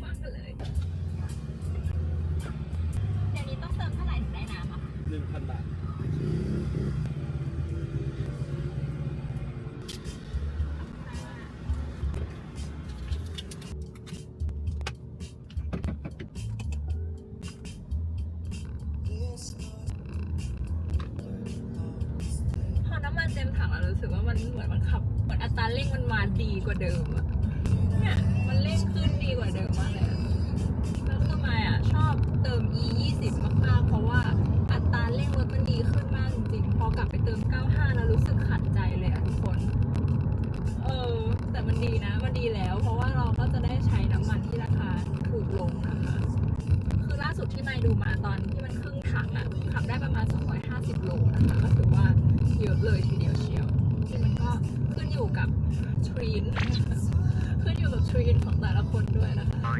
มากเลยเดี๋ยวนี้ต้องเติมเท่าไหร่ถึงได้น้ำอ่ะ 1,000 บาทพอน้ำมันเต็มถังแล้วรู้สึกว่ามันเหมือนมันขับเหมือนอัตราเร่งมันมาดีกว่าเดิมอะเนี่ยมันเร่งขึ้นดีกว่าเดิมมากเลยอะแล้วทำไมอ่ะชอบเติม E20 มากๆเพราะว่าอัตราเร่งรถมันดีขึ้นมากจริงๆพอกลับไปเติม 95 แล้วรู้สึกขัดใจเลยอ่ะทุกคนแต่มันดีนะมันดีแล้วเพราะว่าเราก็จะได้ใช้น้ำมันที่ราคาถูกลงนะคะคือล่าสุดที่ไม่ดูมาตอนที่มันครึ่งถังอ่ะขับได้ประมาณ250 โลนะคะก็ถือว่าเยอะเลยทีเดียวเชียวที่มันก็ขึ้นอยู่กับทรีน ขึ้นอยู่กับทรีนของแต่ละคนด้วยนะคะ